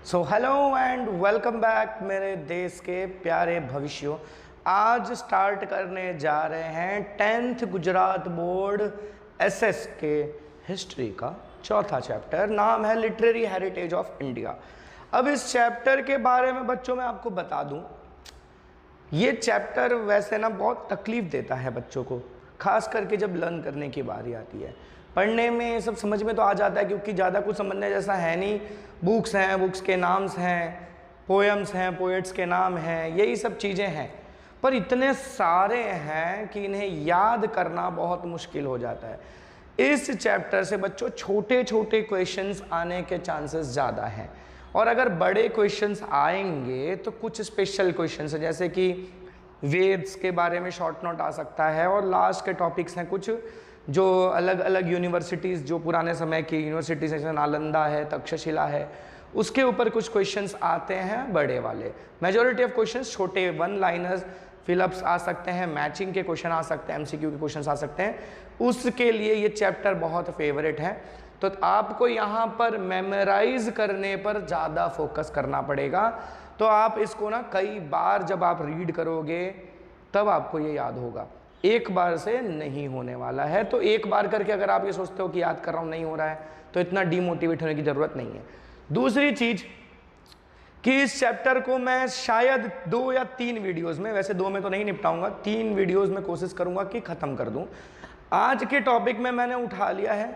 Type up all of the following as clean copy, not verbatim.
So hello and welcome back मेरे देश के प्यारे भविष्यों। आज स्टार्ट करने जा रहे हैं 10th गुजरात बोर्ड एसएस के हिस्ट्री का चौथा चैप्टर। नाम है लिटरेरी हेरिटेज ऑफ इंडिया। अब इस चैप्टर के बारे में बच्चों मैं आपको बता दूं, ये चैप्टर वैसे ना बहुत तकलीफ देता है बच्चों को, खास करके जब लर्न करने की बारी आती है। पढ़ने में सब समझ में तो आ जाता है क्योंकि ज़्यादा कुछ समझने जैसा है नहीं। बुक्स हैं, बुक्स के नाम्स हैं, पोएम्स हैं, पोएट्स के नाम हैं, यही सब चीज़ें हैं, पर इतने सारे हैं कि इन्हें याद करना बहुत मुश्किल हो जाता है। इस चैप्टर से बच्चों छोटे छोटे क्वेश्चंस आने के चांसेस ज़्यादा हैं, और अगर बड़े क्वेश्चंस आएंगे तो कुछ स्पेशल क्वेश्चंस हैं, जैसे कि वेद्स के बारे में शॉर्ट नोट आ सकता है, और लास्ट के टॉपिक्स हैं कुछ जो अलग अलग यूनिवर्सिटीज़, जो पुराने समय की यूनिवर्सिटीज़ जैसे नालंदा है, तक्षशिला है, उसके ऊपर कुछ क्वेश्चंस आते हैं बड़े वाले। मेजॉरिटी ऑफ क्वेश्चंस छोटे वन लाइनर्स फिलअप्स आ सकते हैं, मैचिंग के क्वेश्चन आ सकते हैं, एमसीक्यू के क्वेश्चंस आ सकते हैं। उसके लिए ये चैप्टर बहुत फेवरेट है, तो आपको यहाँ पर मेमोराइज करने पर ज़्यादा फोकस करना पड़ेगा। तो आप इसको ना कई बार जब आप रीड करोगे तब आपको ये याद होगा, एक बार से नहीं होने वाला है। तो एक बार करके अगर आप ये सोचते हो कि याद कर रहा हूँ नहीं हो रहा है, तो इतना डीमोटिवेट होने की ज़रूरत नहीं है। दूसरी चीज़ कि इस चैप्टर को मैं शायद 2 या 3 वीडियोस में, वैसे 2 में तो नहीं निपटाऊंगा, 3 वीडियोस में कोशिश करूंगा कि ख़त्म कर दूं। आज के टॉपिक में मैंने उठा लिया है,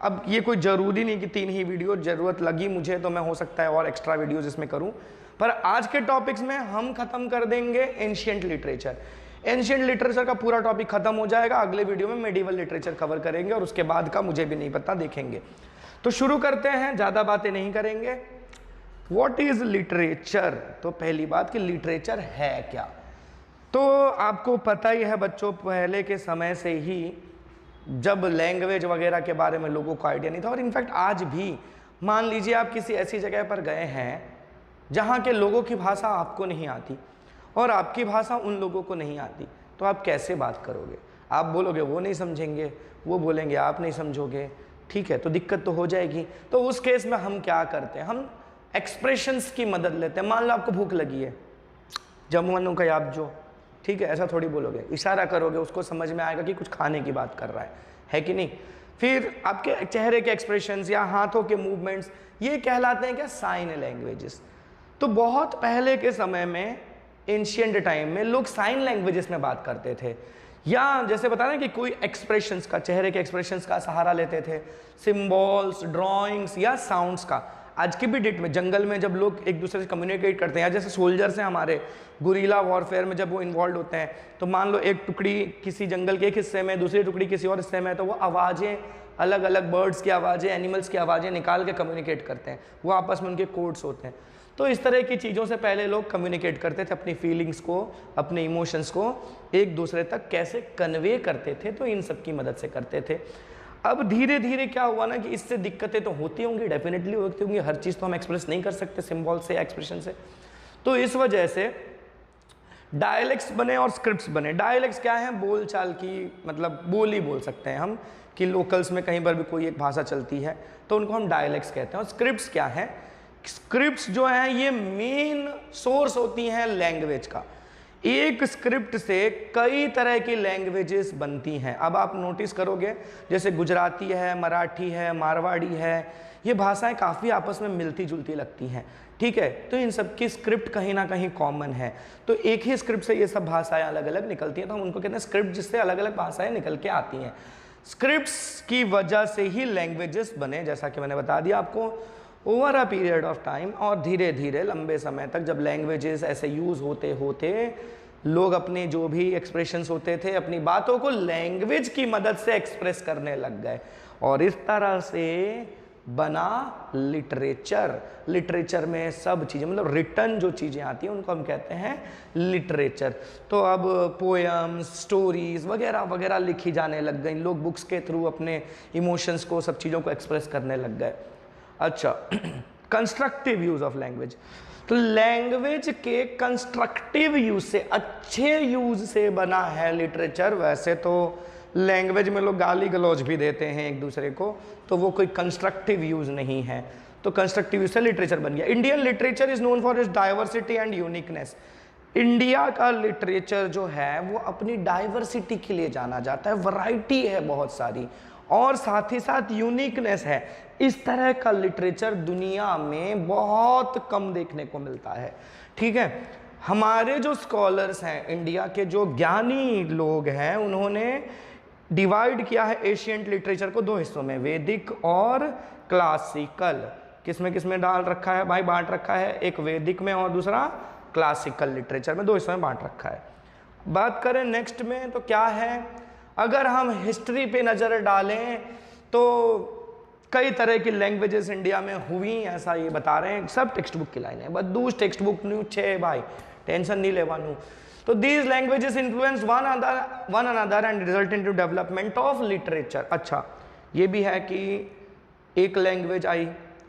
अब ये कोई ज़रूरी नहीं कि 3 ही वीडियो, ज़रूरत लगी मुझे तो मैं हो सकता है और एक्स्ट्रा वीडियोज इसमें करूँ, पर आज के टॉपिक्स में हम ख़त्म कर देंगे एंशिएंट लिटरेचर। एंशिएंट लिटरेचर का पूरा टॉपिक खत्म हो जाएगा, अगले वीडियो में मेडिवल लिटरेचर कवर करेंगे, और उसके बाद का मुझे भी नहीं पता, देखेंगे। तो शुरू करते हैं, ज़्यादा बातें नहीं करेंगे। What is literature? तो पहली बात कि लिटरेचर है क्या, तो आपको पता ही है बच्चों, पहले के समय से ही जब लैंग्वेज वगैरह के बारे में लोगों को आइडिया नहीं था, और इनफैक्ट आज भी मान लीजिए आप किसी ऐसी जगह पर गए हैं जहाँ के लोगों की भाषा आपको नहीं आती और आपकी भाषा उन लोगों को नहीं आती, तो आप कैसे बात करोगे? आप बोलोगे वो नहीं समझेंगे, वो बोलेंगे आप नहीं समझोगे, ठीक है, तो दिक्कत तो हो जाएगी। तो उस केस में हम क्या करते हैं, हम एक्सप्रेशंस की मदद लेते हैं। मान लो आपको भूख लगी है, जमुआनु का आप जो, ठीक है, ऐसा थोड़ी बोलोगे, इशारा करोगे, उसको समझ में आएगा कि कुछ खाने की बात कर रहा है कि नहीं। फिर आपके चेहरे के एक्सप्रेशंस या हाथों के मूवमेंट्स, ये कहलाते हैं क्या? Sign languages. तो बहुत पहले के समय में, एंशिएंट टाइम में, लोग साइन लैंग्वेजेस में बात करते थे, या जैसे बता रहे कि कोई एक्सप्रेशंस का, चेहरे के एक्सप्रेशंस का सहारा लेते थे, सिंबल्स, ड्राइंग्स या साउंड्स का। आज की भी डेट में जंगल में जब लोग एक दूसरे से कम्युनिकेट करते हैं, या जैसे सोल्जर्स हैं हमारे गुरीला वॉरफेयर में, जब वो इन्वॉल्व होते हैं, तो मान लो एक टुकड़ी किसी जंगल के एक हिस्से में, दूसरी टुकड़ी किसी और हिस्से में, तो वो आवाज़ें, अलग अलग बर्ड्स की आवाज़ें, एनिमल्स की आवाज़ें निकाल के कम्युनिकेट करते हैं, वो आपस में उनके कोड्स होते हैं। तो इस तरह की चीज़ों से पहले लोग कम्युनिकेट करते थे, अपनी फीलिंग्स को, अपने इमोशंस को एक दूसरे तक कैसे कन्वे करते थे, तो इन सब की मदद से करते थे। अब धीरे धीरे क्या हुआ ना कि इससे दिक्कतें तो होती होंगी, डेफिनेटली होती होंगी, हर चीज़ तो हम एक्सप्रेस नहीं कर सकते सिंबल से या एक्सप्रेशन से। तो इस वजह से डायलेक्ट्स बने और स्क्रिप्ट्स बने। डायलेक्ट्स क्या है? बोलचाल की, मतलब बोली बोल सकते हैं हम, कि लोकल्स में कहीं पर भी कोई एक भाषा चलती है तो उनको हम डायलेक्ट्स कहते हैं। और स्क्रिप्ट्स क्या है? स्क्रिप्ट्स जो हैं ये मेन सोर्स होती हैं लैंग्वेज का। एक स्क्रिप्ट से कई तरह की लैंग्वेजेस बनती हैं। अब आप नोटिस करोगे, जैसे गुजराती है, मराठी है, मारवाड़ी है, ये भाषाएं काफ़ी आपस में मिलती जुलती लगती हैं, ठीक है, तो इन सब की स्क्रिप्ट कहीं ना कहीं कॉमन है। तो एक ही स्क्रिप्ट से ये सब भाषाएं अलग अलग निकलती हैं, तो हम उनको कहते हैं स्क्रिप्ट, जिससे अलग अलग भाषाएं निकल के आती हैं। स्क्रिप्ट्स की वजह से ही लैंग्वेजेस बने, जैसा कि मैंने बता दिया आपको, over a period of time. और धीरे धीरे लंबे समय तक जब लैंग्वेजेस ऐसे यूज़ होते होते लोग अपने जो भी एक्सप्रेशंस होते थे, अपनी बातों को लैंग्वेज की मदद से एक्सप्रेस करने लग गए, और इस तरह से बना लिटरेचर। लिटरेचर में सब चीज़ें, मतलब रिटर्न जो चीज़ें आती हैं उनको हम कहते हैं लिटरेचर। तो अब पोएम्स, स्टोरीज वगैरह वगैरह लिखी जाने लग गई, लोग बुक्स के थ्रू अपने इमोशंस को, सब चीज़ों को एक्सप्रेस करने लग गए। अच्छा, कंस्ट्रक्टिव यूज ऑफ लैंग्वेज, तो लैंग्वेज के कंस्ट्रक्टिव यूज से, अच्छे यूज से बना है लिटरेचर। वैसे तो लैंग्वेज में लोग गाली गलौज भी देते हैं एक दूसरे को, तो वो कोई कंस्ट्रक्टिव यूज नहीं है। तो तो कंस्ट्रक्टिव से लिटरेचर बन गया। Indian literature is known for its diversity and uniqueness. India का लिटरेचर जो है वो अपनी डाइवर्सिटी के लिए जाना जाता है, वैरायटी है बहुत सारी, और साथ ही साथ यूनिकनेस है। इस तरह का लिटरेचर दुनिया में बहुत कम देखने को मिलता है। ठीक है, हमारे जो स्कॉलर्स हैं, इंडिया के जो ज्ञानी लोग हैं, उन्होंने डिवाइड किया है एशियंट लिटरेचर को दो हिस्सों में, वैदिक और क्लासिकल। किसमें डाल रखा है भाई, बांट रखा है, एक वैदिक में और दूसरा क्लासिकल लिटरेचर में, दो हिस्सों में बांट रखा है। बात करें नेक्स्ट में तो क्या है, अगर हम हिस्ट्री पे नज़र डालें तो कई तरह की लैंग्वेजेस इंडिया में हुई, ऐसा ये बता रहे हैं, सब टेक्स्ट बुक की लाइन है, बदूस टेक्स्ट बुक न्यू छे भाई, टेंशन नहीं लेवानू। तो these languages influence one another and result in to development of literature. अच्छा, ये भी है कि एक लैंग्वेज आई,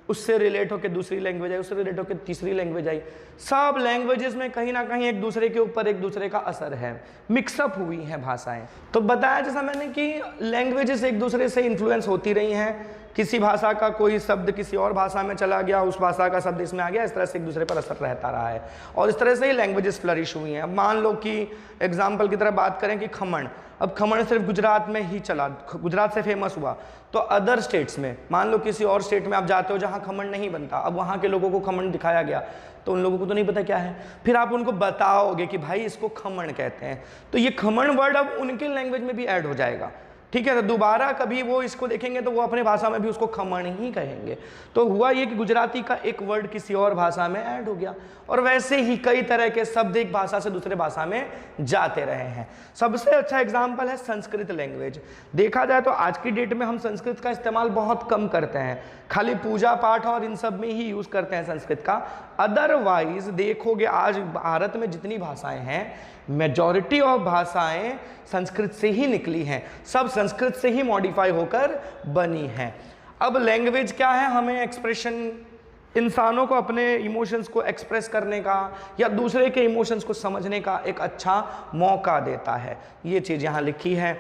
उससे रिलेट होकर दूसरी लैंग्वेज आई, उससे रिलेट होकर तीसरी लैंग्वेज आई। सब लैंग्वेजेस में कहीं ना कहीं एक दूसरे के ऊपर एक दूसरे का असर है, मिक्सअप हुई हैं भाषाएं। तो बताया जैसा मैंने कि लैंग्वेजेस एक दूसरे से इन्फ्लुएंस होती रही हैं, किसी भाषा का कोई शब्द किसी और भाषा में चला गया, उस भाषा का शब्द इसमें आ गया, इस तरह से एक दूसरे पर असर रहता रहा है, और इस तरह से ही लैंग्वेजेस फ्लरिश हुई हैं। अब मान लो कि एग्जाम्पल की तरह बात करें कि खमण, अब खमण सिर्फ गुजरात में ही चला, गुजरात से फेमस हुआ, तो अदर स्टेट्स में, मान लो किसी और स्टेट में आप जाते हो जहाँ खमण नहीं बनता, अब वहाँ के लोगों को खमण दिखाया गया, तो उन लोगों को तो नहीं पता क्या है, फिर आप उनको बताओगे कि भाई इसको खमण कहते हैं, तो ये खमण वर्ड अब उनके लैंग्वेज में भी ऐड हो जाएगा। ठीक है, तो दोबारा कभी वो इसको देखेंगे तो वो अपने भाषा में भी उसको खमण ही कहेंगे। तो हुआ ये कि गुजराती का एक वर्ड किसी और भाषा में ऐड हो गया, और वैसे ही कई तरह के शब्द एक भाषा से दूसरे भाषा में जाते रहे हैं। सबसे अच्छा एग्जाम्पल है संस्कृत लैंग्वेज। देखा जाए तो आज की डेट में हम संस्कृत का इस्तेमाल बहुत कम करते हैं, खाली पूजा पाठ और इन सब में ही यूज़ करते हैं संस्कृत का। अदरवाइज देखोगे आज भारत में जितनी भाषाएं हैं, मेजॉरिटी ऑफ भाषाएं संस्कृत से ही निकली हैं, सब संस्कृत से ही मॉडिफाई होकर बनी हैं। अब लैंग्वेज क्या है, हमें एक्सप्रेशन, इंसानों को अपने इमोशंस को एक्सप्रेस करने का या दूसरे के इमोशंस को समझने का एक अच्छा मौका देता है। ये चीज़ यहाँ लिखी है।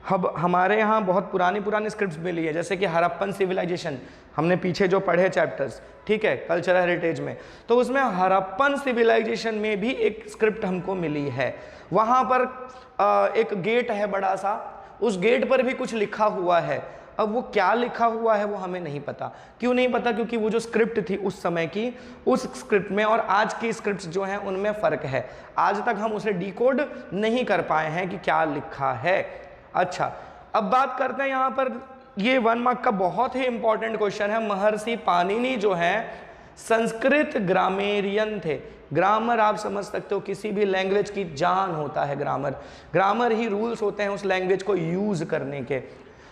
अब हमारे यहाँ बहुत पुरानी स्क्रिप्ट्स मिली है, जैसे कि हड़प्पन सिविलाइजेशन, हमने पीछे जो पढ़े चैप्टर्स, ठीक है, कल्चरल हेरिटेज में, तो उसमें हड़प्पन सिविलाइजेशन में भी एक स्क्रिप्ट हमको मिली है। वहाँ पर एक गेट है बड़ा सा, उस गेट पर भी कुछ लिखा हुआ है। अब वो क्या लिखा हुआ है वो हमें नहीं पता। क्यों नहीं पता? क्योंकि वो जो स्क्रिप्ट थी उस समय की, उस स्क्रिप्ट में और आज की स्क्रिप्ट्स जो हैं उनमें फ़र्क है। आज तक हम उसे डिकोड नहीं कर पाए हैं कि क्या लिखा है। अच्छा, अब बात करते हैं यहाँ पर, ये 1 मार्क का बहुत ही इंपॉर्टेंट क्वेश्चन है। महर्षि पाणिनि जो है संस्कृत ग्रामेरियन थे। ग्रामर आप समझ सकते हो, किसी भी लैंग्वेज की जान होता है ग्रामर, ग्रामर ही रूल्स होते हैं उस लैंग्वेज को यूज करने के।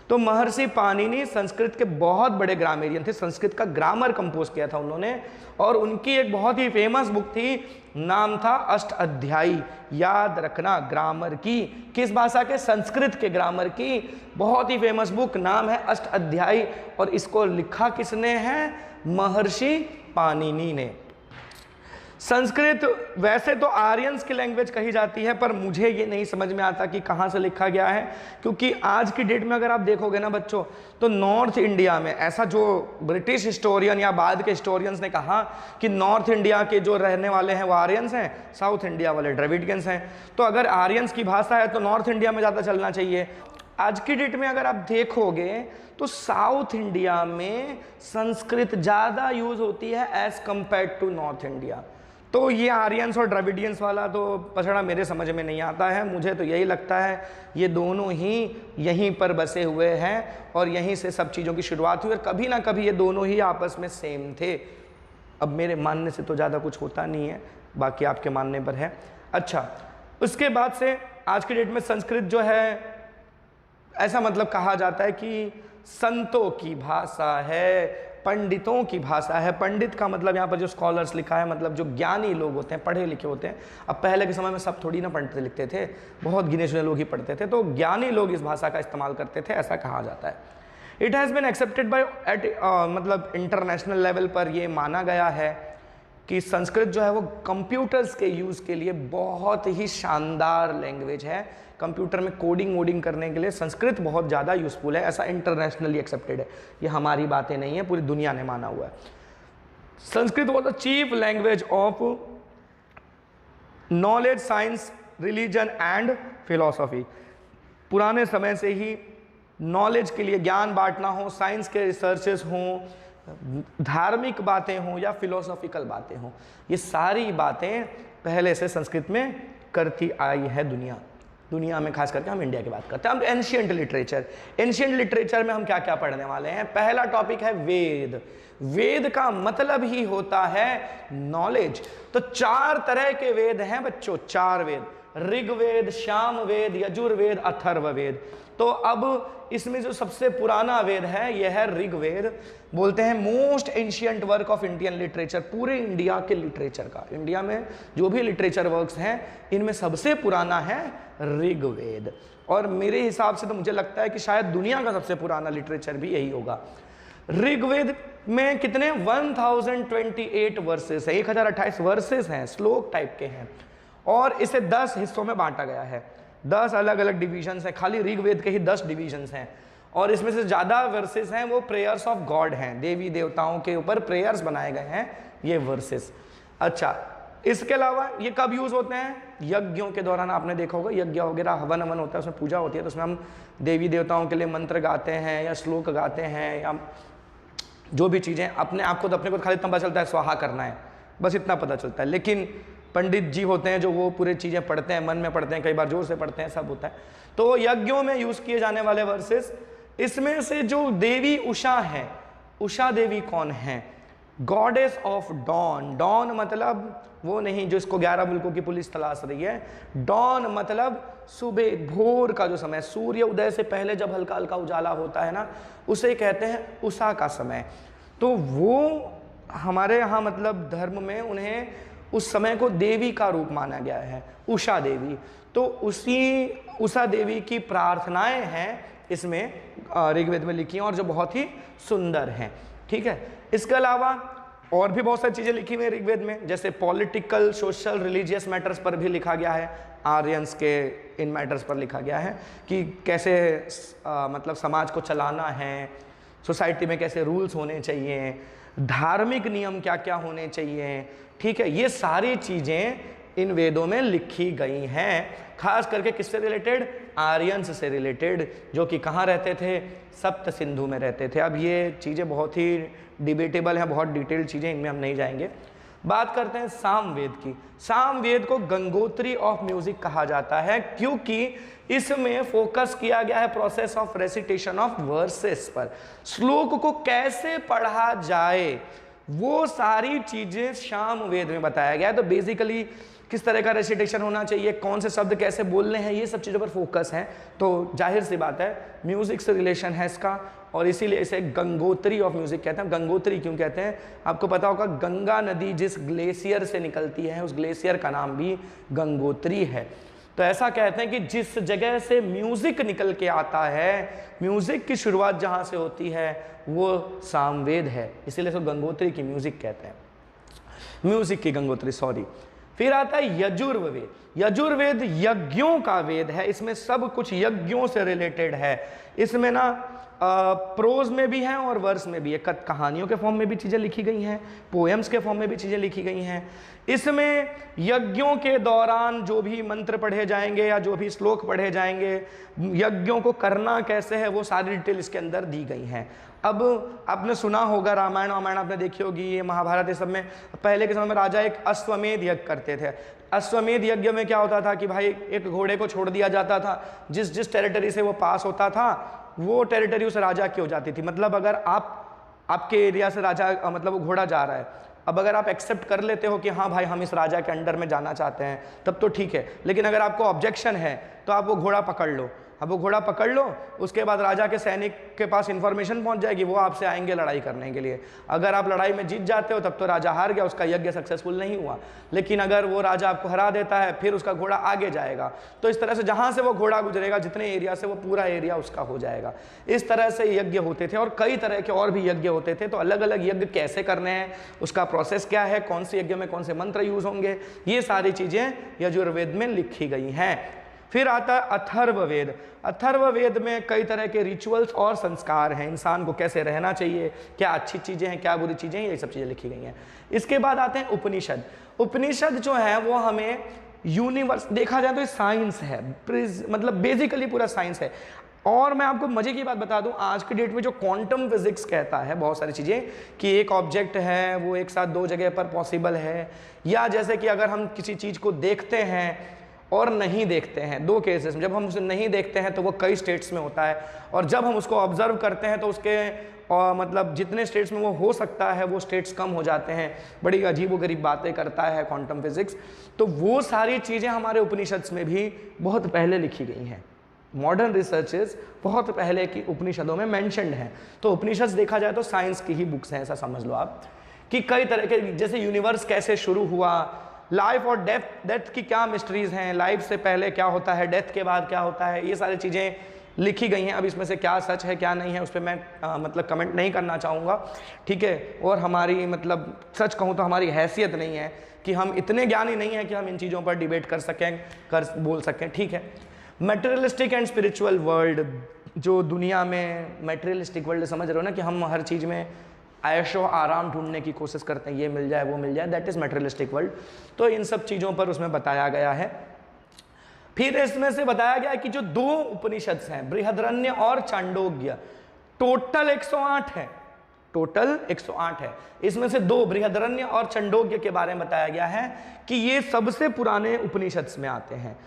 तो महर्षि पाणिनि संस्कृत के बहुत बड़े ग्रामेरियन थे, संस्कृत का ग्रामर कंपोज किया था उन्होंने, और उनकी एक बहुत ही फेमस बुक थी, नाम था अष्टाध्यायी। याद रखना, ग्रामर की, किस भाषा के? संस्कृत के ग्रामर की बहुत ही फेमस बुक, नाम है अष्टाध्यायी, और इसको लिखा किसने है? महर्षि पाणिनि ने। संस्कृत वैसे तो आर्यंस की लैंग्वेज कही जाती है, पर मुझे ये नहीं समझ में आता कि कहाँ से लिखा गया है, क्योंकि आज की डेट में अगर आप देखोगे ना बच्चों, तो नॉर्थ इंडिया में, ऐसा जो ब्रिटिश हिस्टोरियन या बाद के हिस्टोरियंस ने कहा कि नॉर्थ इंडिया के जो रहने वाले हैं वो आर्यंस हैं, साउथ इंडिया वाले द्रविडियंस हैं। तो अगर आर्यंस की भाषा है तो नॉर्थ इंडिया में ज़्यादा चलना चाहिए। आज की डेट में अगर आप देखोगे तो साउथ इंडिया में संस्कृत ज़्यादा यूज़ होती है as compare to north India. तो ये आर्यंस और द्रविडियंस वाला तो पछड़ा मेरे समझ में नहीं आता है। मुझे तो यही लगता है ये दोनों ही यहीं पर बसे हुए हैं और यहीं से सब चीज़ों की शुरुआत हुई, और कभी ना कभी ये दोनों ही आपस में सेम थे। अब मेरे मानने से तो ज़्यादा कुछ होता नहीं है, बाकी आपके मानने पर है। अच्छा, उसके बाद से आज की डेट में संस्कृत जो है, ऐसा मतलब कहा जाता है कि संतों की भाषा है, पंडितों की भाषा है। पंडित का मतलब यहाँ पर जो स्कॉलर्स लिखा है, मतलब जो ज्ञानी लोग होते हैं, पढ़े लिखे होते हैं। अब पहले के समय में सब थोड़ी ना पढ़ते लिखते थे, बहुत गिने चुने लोग ही पढ़ते थे, तो ज्ञानी लोग इस भाषा का इस्तेमाल करते थे, ऐसा कहा जाता है। It has been accepted by at मतलब इंटरनेशनल लेवल पर ये माना गया है कि संस्कृत जो है वो कंप्यूटर्स के यूज़ के लिए बहुत ही शानदार लैंग्वेज है। कंप्यूटर में कोडिंग वोडिंग करने के लिए संस्कृत बहुत ज़्यादा यूज़फुल है, ऐसा इंटरनेशनली एक्सेप्टेड है। ये हमारी बातें नहीं है, पूरी दुनिया ने माना हुआ है। Sanskrit was the chief language of knowledge, science, religion and philosophy. पुराने समय से ही नॉलेज के लिए, ज्ञान बांटना हो, साइंस के रिसर्चेस हों, धार्मिक बातें हों या फिलोसॉफिकल बातें हों, ये सारी बातें पहले से संस्कृत में करती आई है दुनिया में। खास करके हम इंडिया की बात करते हैं। अब एंशिएंट लिटरेचर, एंशिएंट लिटरेचर में हम क्या क्या पढ़ने वाले हैं? पहला टॉपिक है वेद। वेद का मतलब ही होता है नॉलेज। तो 4 तरह के वेद हैं बच्चों, 4 वेद, ऋग्वेद, सामवेद, यजुर्वेद, अथर्ववेद। तो अब इसमें जो सबसे पुराना वेद है यह है ऋग्वेद। बोलते हैं most ancient work of Indian literature, पूरे इंडिया के लिटरेचर का, इंडिया में जो भी लिटरेचर वर्क्स हैं इनमें सबसे पुराना है ऋग्वेद। और मेरे हिसाब से तो मुझे लगता है कि शायद दुनिया का सबसे पुराना लिटरेचर भी यही होगा। ऋग्वेद में कितने 1028 वर्सेस है, 1028 वर्सेस हैं, श्लोक टाइप के हैं, और इसे 10 हिस्सों में बांटा गया है। 10 अलग अलग डिविजन्स हैं, खाली ऋग्वेद के ही 10 डिविजन्स हैं। और इसमें से ज़्यादा वर्सेस हैं वो प्रेयर्स ऑफ गॉड हैं, देवी देवताओं के ऊपर प्रेयर्स बनाए गए हैं ये वर्सेस। अच्छा, इसके अलावा ये कब यूज़ होते हैं? यज्ञों के दौरान। आपने देखा होगा यज्ञ वगैरह, हवन अवन होता है, उसमें पूजा होती है, तो उसमें हम देवी देवताओं के लिए मंत्र गाते हैं या श्लोक गाते हैं या जो भी चीज़ें। अपने आप को तो अपने को खाली इतना पता चलता है स्वाहा करना है, बस इतना पता चलता है, लेकिन पंडित जी होते हैं जो वो पूरे चीज़ें पढ़ते हैं, मन में पढ़ते हैं, कई बार जोर से पढ़ते हैं, सब होता है। तो यज्ञों में यूज़ किए जाने वाले वर्सेस, इसमें से जो देवी उषा है, उषा देवी कौन है? Goddess of dawn. डॉन मतलब वो नहीं जो इसको 11 मुल्कों की पुलिस तलाश रही है। डॉन मतलब सुबह, भोर का जो समय, सूर्य उदय से पहले जब हल्का हल्का उजाला होता है ना, उसे कहते हैं उषा का समय। तो वो हमारे यहाँ मतलब धर्म में उन्हें उस समय को देवी का रूप माना गया है, उषा देवी। तो उसी उषा देवी की प्रार्थनाएं हैं इसमें ऋग्वेद में लिखी हैं और जो बहुत ही सुंदर हैं। ठीक है, इसके अलावा और भी बहुत सारी चीज़ें लिखी हुई हैं ऋग्वेद में, जैसे पॉलिटिकल, सोशल, रिलीजियस मैटर्स पर भी लिखा गया है। आर्यंस के इन मैटर्स पर लिखा गया है कि कैसे मतलब समाज को चलाना है, सोसाइटी में कैसे रूल्स होने चाहिए, धार्मिक नियम क्या क्या होने चाहिए। ठीक है, ये सारी चीज़ें इन वेदों में लिखी गई हैं। खास करके किससे रिलेटेड? आर्यंस से रिलेटेड, जो कि कहाँ रहते थे? सप्त सिंधु में रहते थे। अब ये चीज़ें बहुत ही डिबेटेबल हैं, बहुत डिटेल्ड चीज़ें, इनमें हम नहीं जाएंगे। बात करते हैं सामवेद की। सामवेद को गंगोत्री ऑफ म्यूजिक कहा जाता है क्योंकि इसमें फोकस किया गया है process of recitation of versus पर। श्लोक को कैसे पढ़ा जाए वो सारी चीजें सामवेद में बताया गया है। तो बेसिकली किस तरह का रेसिटेशन होना चाहिए, कौन से शब्द कैसे बोलने हैं, ये सब चीज़ों पर फोकस है। तो जाहिर सी बात है म्यूजिक से रिलेशन है इसका, और इसीलिए इसे गंगोत्री ऑफ म्यूजिक कहते हैं। गंगोत्री क्यों कहते हैं? आपको पता होगा गंगा नदी जिस ग्लेशियर से निकलती है उस ग्लेशियर का नाम भी गंगोत्री है। तो ऐसा कहते हैं कि जिस जगह से म्यूजिक निकल के आता है, म्यूजिक की शुरुआत जहाँ से होती है वो सामवेद है, इसीलिए इसको गंगोत्री की म्यूजिक कहते हैं, म्यूजिक की गंगोत्री, सॉरी। फिर आता है यजुर्वेद। यजुर्वेद यज्ञों का वेद है, इसमें सब कुछ यज्ञों से रिलेटेड है। इसमें ना प्रोज में भी है और वर्स में भी है, कहानियों के फॉर्म में भी चीज़ें लिखी गई हैं, पोएम्स के फॉर्म में भी चीज़ें लिखी गई हैं। इसमें यज्ञों के दौरान जो भी मंत्र पढ़े जाएंगे या जो भी श्लोक पढ़े जाएंगे, यज्ञों को करना कैसे है, वो सारी डिटेल इसके अंदर दी गई हैं। अब आपने सुना होगा, रामायण आपने देखी होगी, ये महाभारत, ये सब में पहले के समय में राजा एक अश्वमेध यज्ञ करते थे। अश्वमेध यज्ञ में क्या होता था कि भाई एक घोड़े को छोड़ दिया जाता था, जिस टेरिटरी से वो पास होता था वो टेरिटरी उस राजा की हो जाती थी। मतलब अगर आपके एरिया से राजा मतलब वो घोड़ा जा रहा है, अब अगर आप एक्सेप्ट कर लेते हो कि हाँ भाई हम इस राजा के अंडर में जाना चाहते हैं तब तो ठीक है, लेकिन अगर आपको ऑब्जेक्शन है तो आप वो घोड़ा पकड़ लो। अब वो घोड़ा पकड़ लो, उसके बाद राजा के सैनिक के पास इंफॉर्मेशन पहुंच जाएगी, वो आपसे आएंगे लड़ाई करने के लिए। अगर आप लड़ाई में जीत जाते हो तब तो राजा हार गया, उसका यज्ञ सक्सेसफुल नहीं हुआ। लेकिन अगर वो राजा आपको हरा देता है फिर उसका घोड़ा आगे जाएगा। तो इस तरह से जहां से वो घोड़ा गुजरेगा, जितने एरिया से, वो पूरा एरिया उसका हो जाएगा। इस तरह से यज्ञ होते थे और कई तरह के और भी यज्ञ होते थे। तो अलग अलग यज्ञ कैसे करने हैं, उसका प्रोसेस क्या है, कौन से यज्ञ में कौन से मंत्र यूज होंगे, ये सारी चीजें यजुर्वेद में लिखी गई हैं। फिर आता है अथर्ववेद। अथर्ववेद में कई तरह के रिचुअल्स और संस्कार हैं, इंसान को कैसे रहना चाहिए, क्या अच्छी चीज़ें हैं क्या बुरी चीज़ें हैं, ये सब चीज़ें लिखी गई हैं। इसके बाद आते हैं उपनिषद। उपनिषद जो है वो हमें यूनिवर्स, देखा जाए तो ये साइंस है, मतलब बेसिकली पूरा साइंस है। और मैं आपको मजे की बात बता दूं, आज के डेट में जो क्वांटम फिजिक्स कहता है बहुत सारी चीज़ें कि एक ऑब्जेक्ट है वो एक साथ दो जगह पर पॉसिबल है, या जैसे कि अगर हम किसी चीज़ को देखते हैं और नहीं देखते हैं, दो केसेस में, जब हम उसे नहीं देखते हैं तो वो कई स्टेट्स में होता है, और जब हम उसको ऑब्जर्व करते हैं तो उसके मतलब जितने स्टेट्स में वो हो सकता है वो स्टेट्स कम हो जाते हैं। बड़ी अजीबोगरीब बातें करता है क्वांटम फिजिक्स। तो वो सारी चीज़ें हमारे उपनिषद में भी बहुत पहले लिखी गई हैं। मॉडर्न रिसर्चेस बहुत पहले की उपनिषदों में मेंशन्ड हैं। तो उपनिषद देखा जाए तो साइंस की ही बुक्स हैं, ऐसा समझ लो आप, कि कई तरह के, जैसे यूनिवर्स कैसे शुरू हुआ, लाइफ और डेथ की क्या मिस्ट्रीज हैं, लाइफ से पहले क्या होता है, डेथ के बाद क्या होता है, ये सारी चीज़ें लिखी गई हैं। अब इसमें से क्या सच है क्या नहीं है उस पर मैं मतलब कमेंट नहीं करना चाहूँगा, ठीक है। और हमारी मतलब सच कहूँ तो हमारी हैसियत नहीं है कि हम इतने ज्ञानी नहीं हैं कि हम इन चीज़ों पर डिबेट कर सकें, बोल सकें, ठीक है। मटेरियलिस्टिक एंड स्पिरिचुअल वर्ल्ड, जो दुनिया में मटेरियलिस्टिक वर्ल्ड समझ रहे हो ना, कि हम हर चीज़ में ऐशो आराम ढूंढने की कोशिश करते हैं, ये मिल जाए वो मिल जाए, दैट इज़ मटेरियलिस्टिक वर्ल्ड। तो इन सब चीज़ों पर उसमें बताया गया है। फिर इसमें से बताया गया कि जो दो उपनिषद हैं, बृहदरण्य और चांडोग्य, टोटल 108 है, टोटल 108 है। इसमें से दो, बृहदरण्य और चांडोग्य के बारे में बताया गया है कि ये सबसे पुराने उपनिषद में आते हैं।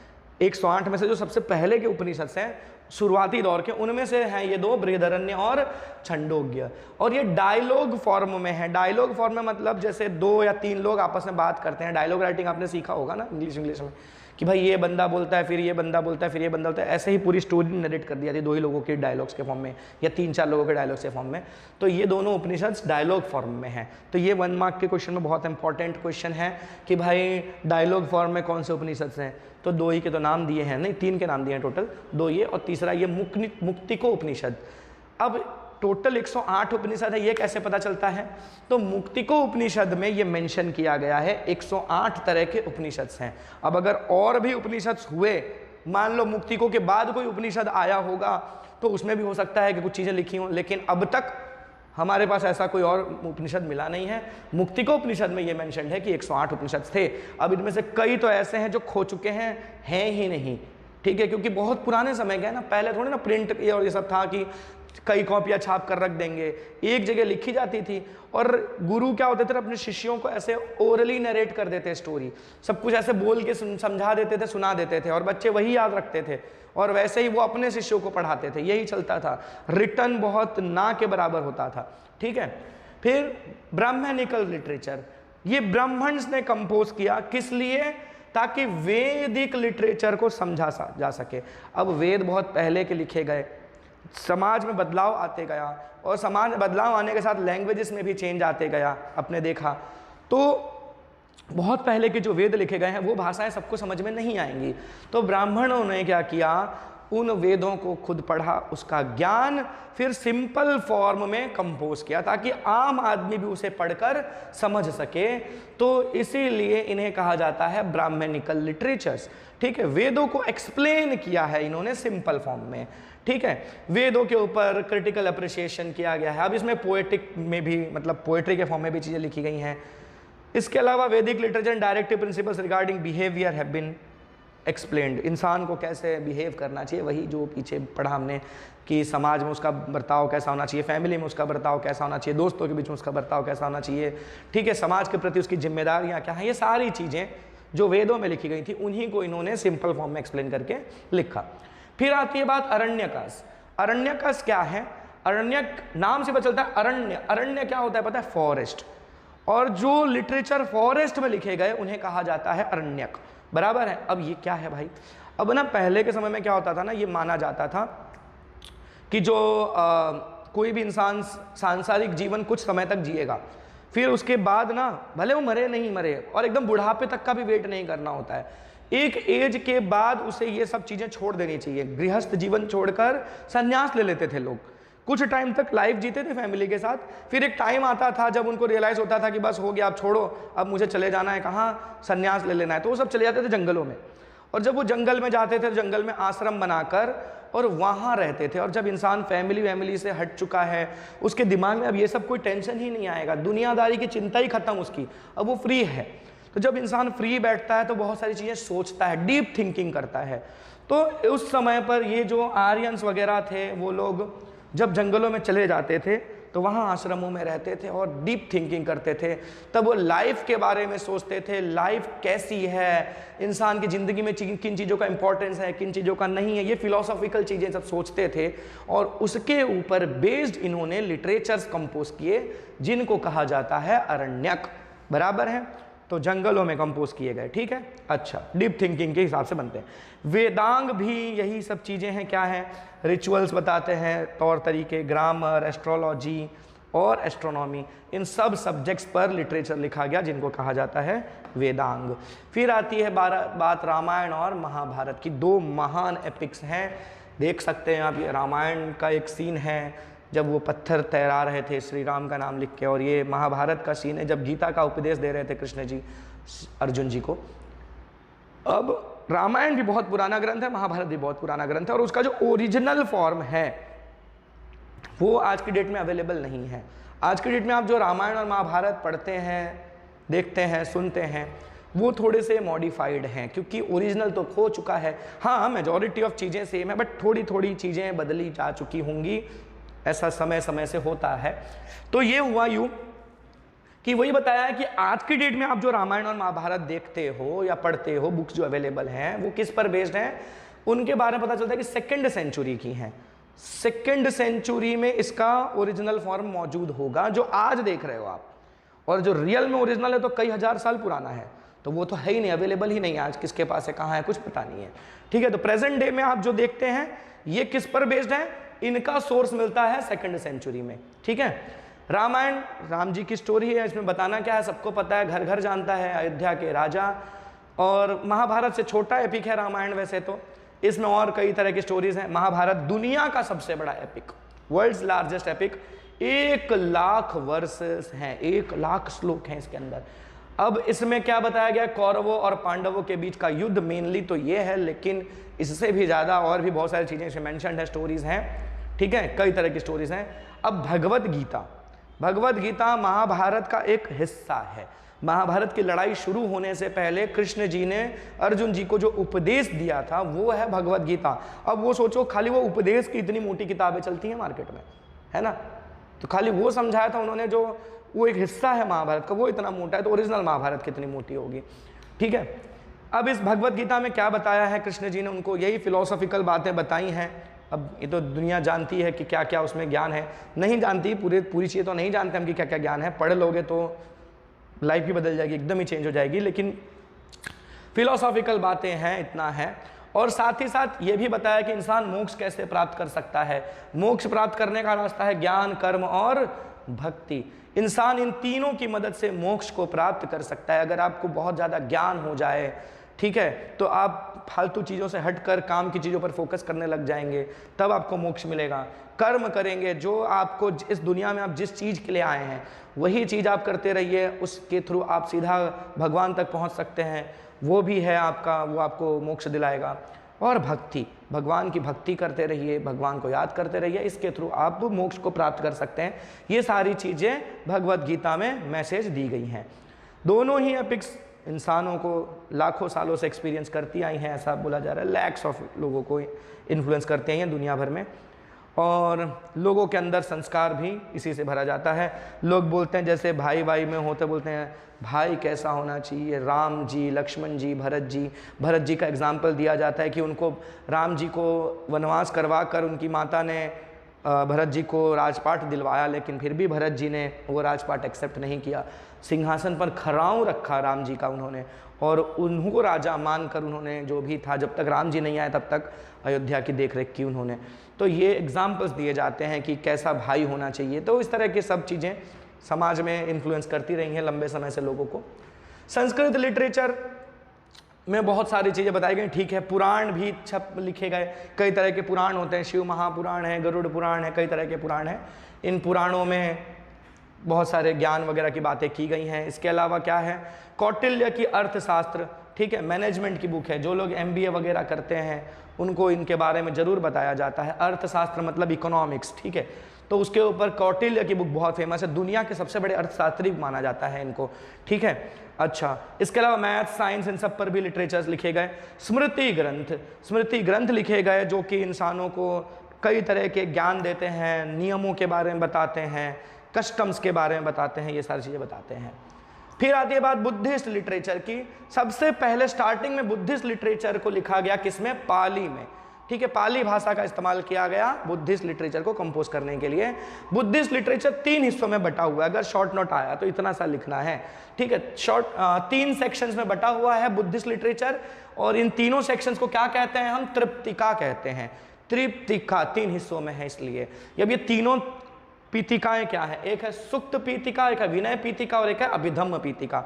108 में से जो सबसे पहले के उपनिषद हैं शुरुआती दौर के, उनमें से हैं ये दो, बृहदरण्य और छंदोग्य। और ये डायलॉग फॉर्म में है। डायलॉग फॉर्म में मतलब जैसे 2 या 3 लोग आपस में बात करते हैं। डायलॉग राइटिंग आपने सीखा होगा ना इंग्लिश में, कि भाई ये बंदा बोलता है, फिर ये बंदा बोलता है, फिर ये बंदा बोलता है, ऐसे ही पूरी स्टोरी नरेट कर दी जाती है 2 ही लोगों के डायलॉग्स के फॉर्म में या 3-4 लोगों के डायलॉग्स के फॉर्म में। तो ये दोनों उपनिषद डायलॉग फॉर्म में हैं। तो ये 1 मार्क के क्वेश्चन में बहुत इंपॉर्टेंट क्वेश्चन है कि भाई डायलॉग फॉर्म में कौन से उपनिषद हैं। तो 2 ही के तो नाम दिए हैं, नहीं 3 के नाम दिए हैं टोटल, 2 ये और तीसरा ये मुक्तिको उपनिषद। अब टोटल 108 उपनिषद है, ये कैसे पता चलता है? तो मुक्तिको उपनिषद में ये मेंशन किया गया है 108 तरह के उपनिषद हैं। अब अगर और भी उपनिषद हुए, मान लो मुक्तिको के बाद कोई उपनिषद आया होगा तो उसमें भी हो सकता है कि कुछ चीज़ें लिखी हों, लेकिन अब तक हमारे पास ऐसा कोई और उपनिषद मिला नहीं है। मुक्तिको उपनिषद में ये मेंशन है कि 108 उपनिषद थे। अब इनमें से कई तो ऐसे हैं जो खो चुके हैं ही नहीं, ठीक है, क्योंकि बहुत पुराने समय के हैं ना, पहले थोड़ी ना प्रिंट और ये सब था कि कई कॉपियाँ छाप कर रख देंगे, एक जगह लिखी जाती थी। और गुरु क्या होते थे, अपने शिष्यों को ऐसे ओरली नरेट कर देते, स्टोरी सब कुछ ऐसे बोल के समझा देते थे, सुना देते थे, और बच्चे वही याद रखते थे और वैसे ही वो अपने शिष्यों को पढ़ाते थे। यही चलता था, रिटर्न बहुत ना के बराबर होता था, ठीक है। फिर ब्राह्मणिकल लिटरेचर, ये ब्राह्मण्स ने कंपोज किया, किस लिए? ताकि वैदिक लिटरेचर को समझा जा सके। अब वेद बहुत पहले के लिखे गए, समाज में बदलाव आते गया, और समाज में बदलाव आने के साथ लैंग्वेजेस में भी चेंज आते गया। आपने देखा तो बहुत पहले के जो वेद लिखे गए हैं वो भाषाएं सबको समझ में नहीं आएंगी। तो ब्राह्मणों ने क्या किया, उन वेदों को खुद पढ़ा, उसका ज्ञान फिर सिंपल फॉर्म में कंपोज किया ताकि आम आदमी भी उसे पढ़कर समझ सके। तो इसीलिए इन्हें कहा जाता है ब्राह्मणिकल लिटरेचर्स, ठीक है। वेदों को एक्सप्लेन किया है इन्होंने सिंपल फॉर्म में, ठीक है। वेदों के ऊपर क्रिटिकल अप्रिसिएशन किया गया है। अब इसमें पोएटिक में भी, मतलब पोएट्री के फॉर्म में भी चीज़ें लिखी गई हैं। इसके अलावा वैदिक literature and directive principles regarding behaviour have been explained. इंसान को कैसे बिहेव करना चाहिए, वही जो पीछे पढ़ा हमने कि समाज में उसका बर्ताव कैसा होना चाहिए, फैमिली में उसका बर्ताव कैसा होना चाहिए, दोस्तों के बीच में उसका बर्ताव कैसा होना चाहिए, ठीक है, समाज के प्रति उसकी जिम्मेदारियाँ क्या हैं, ये सारी चीज़ें जो वेदों में लिखी गई थी उन्हीं को इन्होंने सिंपल फॉर्म में एक्सप्लेन करके लिखा। फिर आती है बात अरण्यकाश। अरण्यकाश क्या है? अरण्यक नाम से पता चलता है अरण्य। अरण्य क्या होता है पता है? फॉरेस्ट। और जो लिटरेचर फॉरेस्ट में लिखे गए उन्हें कहा जाता है अरण्यक, बराबर है। अब ये क्या है भाई? अब ना पहले के समय में क्या होता था ना, ये माना जाता था कि जो कोई भी इंसान सांसारिक जीवन कुछ समय तक जिएगा, फिर उसके बाद ना भले वो मरे नहीं मरे और एकदम बुढ़ापे तक का भी वेट नहीं करना होता है, एक एज के बाद उसे ये सब चीज़ें छोड़ देनी चाहिए। गृहस्थ जीवन छोड़कर संन्यास ले लेते थे लोग, कुछ टाइम तक लाइफ जीते थे फैमिली के साथ, फिर एक टाइम आता था जब उनको रियलाइज़ होता था कि बस हो गया, अब छोड़ो, अब मुझे चले जाना है, कहाँ संन्यास ले लेना है, तो वो सब चले जाते थे जंगलों में। और जब वो जंगल में जाते थे तो जंगल में आश्रम बनाकर और वहाँ रहते थे। और जब इंसान फैमिली से हट चुका है, उसके दिमाग में अब ये सब कोई टेंशन ही नहीं आएगा, दुनियादारी की चिंता ही खत्म उसकी, अब वो फ्री है। तो जब इंसान फ्री बैठता है तो बहुत सारी चीज़ें सोचता है, डीप थिंकिंग करता है। तो उस समय पर ये जो आर्यंस वगैरह थे वो लोग जब जंगलों में चले जाते थे तो वहाँ आश्रमों में रहते थे और डीप थिंकिंग करते थे। तब वो लाइफ के बारे में सोचते थे, लाइफ कैसी है, इंसान की ज़िंदगी में किन चीज़ों का इंपॉर्टेंस है, किन चीज़ों का नहीं है, ये फिलोसॉफिकल चीज़ें सब सोचते थे। और उसके ऊपर बेस्ड इन्होंने लिटरेचर्स कंपोज किए जिनको कहा जाता है अरण्यक। बराबर है, तो जंगलों में कंपोज किए गए। ठीक है, अच्छा, डीप थिंकिंग के हिसाब से बनते हैं। वेदांग भी यही सब चीज़ें हैं, क्या हैं, रिचुअल्स बताते हैं, तौर तरीके, ग्रामर, एस्ट्रोलॉजी और एस्ट्रोनॉमी, इन सब सब्जेक्ट्स पर लिटरेचर लिखा गया जिनको कहा जाता है वेदांग। फिर आती है बात रामायण और महाभारत की। दो महान एपिक्स हैं, देख सकते हैं आप, ये रामायण का एक सीन है जब वो पत्थर तैरा रहे थे श्री राम का नाम लिख के, और ये महाभारत का सीन है जब गीता का उपदेश दे रहे थे कृष्ण जी अर्जुन जी को। अब रामायण भी बहुत पुराना ग्रंथ है, महाभारत भी बहुत पुराना ग्रंथ है, और उसका जो ओरिजिनल फॉर्म है वो आज की डेट में अवेलेबल नहीं है। आज की डेट में आप जो रामायण और महाभारत पढ़ते हैं, देखते हैं, सुनते हैं, वो थोड़े से मॉडिफाइड हैं क्योंकि ओरिजिनल तो खो चुका है। हाँ, मेजॉरिटी ऑफ चीज़ें सेम है, बट थोड़ी थोड़ी चीज़ें बदली जा चुकी होंगी, ऐसा समय समय से होता है। तो ये हुआ यूँ कि वही बताया है कि आज की डेट में आप जो रामायण और महाभारत देखते हो या पढ़ते हो, बुक्स जो अवेलेबल हैं वो किस पर बेस्ड हैं, उनके बारे में पता चलता है कि 2nd सेंचुरी की हैं। 2nd सेंचुरी में इसका ओरिजिनल फॉर्म मौजूद होगा जो आज देख रहे हो आप, और जो रियल में ओरिजिनल है तो कई हजार साल पुराना है, तो वो तो है ही नहीं, अवेलेबल ही नहीं, आज किसके पास है, कहाँ है, कुछ पता नहीं है। ठीक है, तो प्रेजेंट डे में आप जो देखते हैं ये किस पर बेस्ड है, इनका सोर्स मिलता है 2nd सेंचुरी में। ठीक है, रामायण राम जी की स्टोरी है, इसमें बताना क्या है सबको पता है, घर घर जानता है, अयोध्या के राजा। और महाभारत से छोटा एपिक है रामायण वैसे तो, इसमें और कई तरह की स्टोरीज हैं। महाभारत दुनिया का सबसे बड़ा epic, world's largest epic, 1,00,000 verses हैं, 1,00,000 श्लोक हैं इसके अंदर। अब इसमें क्या बताया गया, कौरवों और पांडवों के बीच का युद्ध मेनली तो ये है, लेकिन इससे भी ज़्यादा और भी बहुत सारी चीज़ें इसमें मेंशन्ड है, स्टोरीज हैं। ठीक है, कई तरह की स्टोरीज हैं। अब भगवत गीता महाभारत का एक हिस्सा है। महाभारत की लड़ाई शुरू होने से पहले कृष्ण जी ने अर्जुन जी को जो उपदेश दिया था वो है भगवत गीता। अब वो सोचो, खाली वो उपदेश की इतनी मोटी किताबें चलती हैं मार्केट में, है ना, तो खाली वो समझाया था उन्होंने, जो वो एक हिस्सा है महाभारत का, वो इतना मोटा है, तो ओरिजिनल महाभारत कितनी मोटी होगी। ठीक है, अब इस भगवत गीता में क्या बताया है, कृष्ण जी ने उनको यही फिलोसॉफिकल बातें बताई हैं। अब ये तो दुनिया जानती है कि क्या क्या उसमें ज्ञान है, नहीं जानती, पूरी चीज़ें तो नहीं जानते हम कि क्या क्या ज्ञान है, पढ़ लोगे तो लाइफ ही बदल जाएगी, एकदम ही चेंज हो जाएगी, लेकिन फिलोसॉफिकल बातें हैं, इतना है। और साथ ही साथ ये भी बताया कि इंसान मोक्ष कैसे प्राप्त कर सकता है। मोक्ष प्राप्त करने का रास्ता है ज्ञान, कर्म और भक्ति। इंसान इन तीनों की मदद से मोक्ष को प्राप्त कर सकता है। अगर आपको बहुत ज़्यादा ज्ञान हो जाए, ठीक है, तो आप फालतू चीज़ों से हटकर काम की चीज़ों पर फोकस करने लग जाएंगे, तब आपको मोक्ष मिलेगा। कर्म करेंगे, जो आपको इस दुनिया में आप जिस चीज़ के लिए आए हैं वही चीज़ आप करते रहिए, उसके थ्रू आप सीधा भगवान तक पहुंच सकते हैं, वो भी है आपका, वो आपको मोक्ष दिलाएगा। और भक्ति, भगवान की भक्ति करते रहिए, भगवान को याद करते रहिए, इसके थ्रू आप मोक्ष को प्राप्त कर सकते हैं। ये सारी चीज़ें भगवत गीता में मैसेज दी गई हैं। दोनों ही एपिक्स इंसानों को लाखों सालों से एक्सपीरियंस करती आई हैं, ऐसा बोला जा रहा है। लैक्स ऑफ लोगों को इन्फ्लुएंस करते हैं दुनिया भर में, और लोगों के अंदर संस्कार भी इसी से भरा जाता है। लोग बोलते हैं, जैसे भाई भाई में होते बोलते हैं भाई कैसा होना चाहिए, राम जी, लक्ष्मण जी, भरत जी का एग्जाम्पल दिया जाता है कि उनको राम जी को वनवास करवा कर उनकी माता ने भरत जी को राजपाट दिलवाया, लेकिन फिर भी भरत जी ने वो राजपाट एक्सेप्ट नहीं किया। सिंहासन पर खराऊं रखा राम जी का उन्होंने, और उनको राजा मानकर उन्होंने जो भी था, जब तक राम जी नहीं आए तब तक अयोध्या की देखरेख की उन्होंने। तो ये एग्जाम्पल्स दिए जाते हैं कि कैसा भाई होना चाहिए। तो इस तरह की सब चीज़ें समाज में इन्फ्लुएंस करती रही हैं लंबे समय से लोगों को। संस्कृत लिटरेचर में बहुत सारी चीज़ें बताई गई, ठीक है। पुराण भी लिखे गए, कई तरह के पुराण होते हैं, शिव महापुराण है, गरुड़ पुराण है, कई तरह के पुराण हैं। इन पुराणों में बहुत सारे ज्ञान वगैरह की बातें की गई हैं। इसके अलावा क्या है, कौटिल्य की अर्थशास्त्र, ठीक है, मैनेजमेंट की बुक है, जो लोग MBA वगैरह करते हैं उनको इनके बारे में जरूर बताया जाता है। अर्थशास्त्र मतलब इकोनॉमिक्स, ठीक है, तो उसके ऊपर कौटिल्य की बुक बहुत फेमस है, दुनिया के सबसे बड़े अर्थशास्त्री माना जाता है इनको, ठीक है। अच्छा, इसके अलावा मैथ, साइंस, इन सब पर भी लिटरेचर्स लिखे गए। स्मृति ग्रंथ लिखे गए जो कि इंसानों को कई तरह के ज्ञान देते हैं, नियमों के बारे में बताते हैं, कस्टम्स के बारे में बताते हैं, ये सारी चीज़ें बताते हैं। फिर आती है बात बुद्धिस्ट लिटरेचर की। सबसे पहले स्टार्टिंग में बुद्धिस्ट लिटरेचर को लिखा गया किसमें? पाली में, ठीक है, पाली भाषा का इस्तेमाल किया गया बुद्धिस्ट लिटरेचर को कंपोज करने के लिए। बुद्धिस्ट लिटरेचर 3 हिस्सों में बटा हुआ है, अगर शॉर्ट नोट आया तो इतना सा लिखना है, ठीक है। 3 सेक्शंस में बटा हुआ है बुद्धिस्ट लिटरेचर, और इन तीनों सेक्शंस को क्या कहते हैं? हम त्रिपिटिका कहते हैं। त्रिपिटिका 3 हिस्सों में है इसलिए। अब ये तीनों पीतिकाएं क्या है? एक है सुक्त पीतिका, एक है विनय पीतिका और एक है अभिधम्म पीतिका।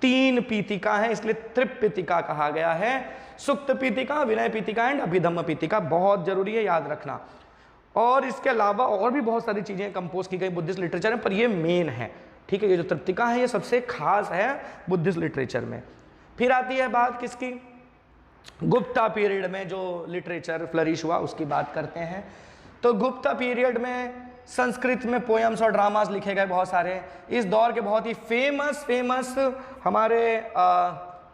3 पीतिका है, इसलिए त्रिपिटिका कहा गया है। सुक्त पीतिका, विनय पीतिका एंड अभिधम्म पीतिका, बहुत जरूरी है याद रखना। और इसके अलावा और भी बहुत सारी चीजें कंपोज की गई बुद्धिस्ट लिटरेचर में, पर ये मेन है, ठीक है। ये जो त्रिपिटिका है ये सबसे खास है बुद्धिस्ट लिटरेचर में। फिर आती है बात किसकी? गुप्ता पीरियड में जो लिटरेचर फ्लरिश हुआ उसकी बात करते हैं। तो गुप्ता पीरियड में संस्कृत में पोएम्स और ड्रामास लिखे गए बहुत सारे। इस दौर के बहुत ही फेमस हमारे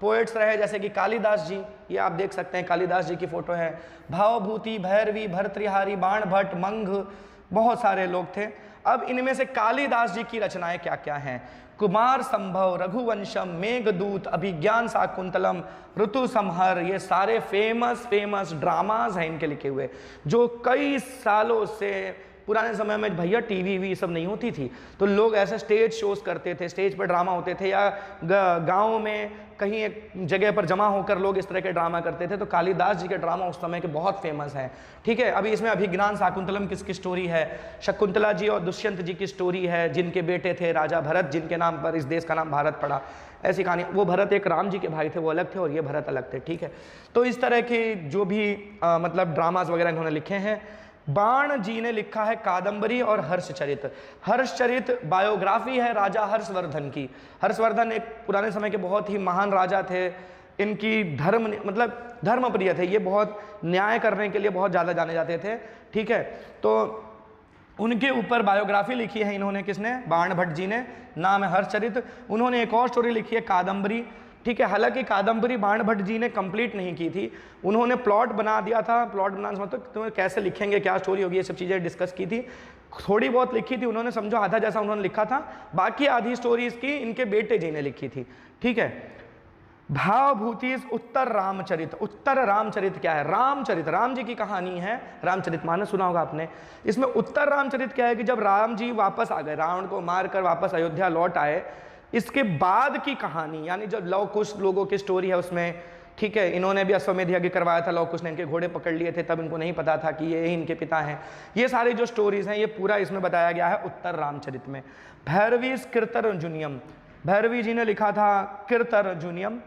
पोएट्स रहे, जैसे कि कालिदास जी, ये आप देख सकते हैं, कालिदास जी की फोटो है। भावभूति, भैरवी, भर्तृहारी, बाणभट्ट, मंग, बहुत सारे लोग थे। अब इनमें से कालिदास जी की रचनाएं क्या क्या हैं? कुमार संभव, रघुवंशम, मेघदूत, अभिज्ञान शाकुंतलम, ऋतु संहार, ये सारे फेमस ड्रामाज हैं इनके लिखे हुए, जो कई सालों से। पुराने समय में भैया टीवी वी सब नहीं होती थी, तो लोग ऐसे स्टेज शोज करते थे, स्टेज पर ड्रामा होते थे, या गाँव में कहीं एक जगह पर जमा होकर लोग इस तरह के ड्रामा करते थे। तो कालिदास जी के ड्रामा उस समय के बहुत फेमस हैं, ठीक है। अभी इसमें अभिज्ञान शाकुंतलम किसकी स्टोरी है? शकुंतला जी और दुष्यंत जी की स्टोरी है, जिनके बेटे थे राजा भरत, जिनके नाम पर इस देश का नाम भारत पड़ा, ऐसी कहानी। वो भरत एक राम जी के भाई थे, वो अलग थे, और ये भरत अलग थे, ठीक है। तो इस तरह के जो भी मतलब ड्रामाज वगैरह इन्होंने लिखे हैं। बाण जी ने लिखा है कादंबरी और हर्षचरित। हर्षचरित बायोग्राफी है राजा हर्षवर्धन की। हर्षवर्धन एक पुराने समय के बहुत ही महान राजा थे। इनकी धर्मप्रिय थे, ये बहुत न्याय करने के लिए बहुत ज़्यादा जाने जाते थे, ठीक है। तो उनके ऊपर बायोग्राफी लिखी है इन्होंने, किसने? बाण भट्ट जी ने, नाम है हर्षचरित। उन्होंने एक और स्टोरी लिखी है कादंबरी, ठीक है। हालांकि कादंबरी बाण भट्ट जी ने कंप्लीट नहीं की थी, उन्होंने प्लॉट बना दिया था। प्लॉट बनाने से मतलब तुम्हें कैसे लिखेंगे, क्या स्टोरी होगी, ये सब चीज़ें डिस्कस की थी, थोड़ी बहुत लिखी थी उन्होंने, समझो आधा जैसा उन्होंने लिखा था, बाकी आधी स्टोरी इसकी इनके बेटे जी ने लिखी थी, ठीक है। भावभूति उत्तर रामचरित। उत्तर रामचरित क्या है? रामचरित, राम जी की कहानी है, रामचरित मानस सुना होगा आपने। इसमें उत्तर रामचरित क्या है कि जब राम जी वापस आ गए, रावण को मारकर वापस अयोध्या लौट आए, इसके बाद की कहानी, यानी जो लव कुश लोगों की स्टोरी है उसमें, ठीक है। इन्होंने भी अश्वमेध यज्ञ करवाया था, लव कुश ने इनके घोड़े पकड़ लिए थे, तब इनको नहीं पता था कि ये इनके पिता हैं। ये सारी जो स्टोरीज हैं ये पूरा इसमें बताया गया है उत्तर रामचरित में। भैरवी कीर्तर्जुनियम, भैरवी जी ने लिखा था कीर्तर्जुनियम।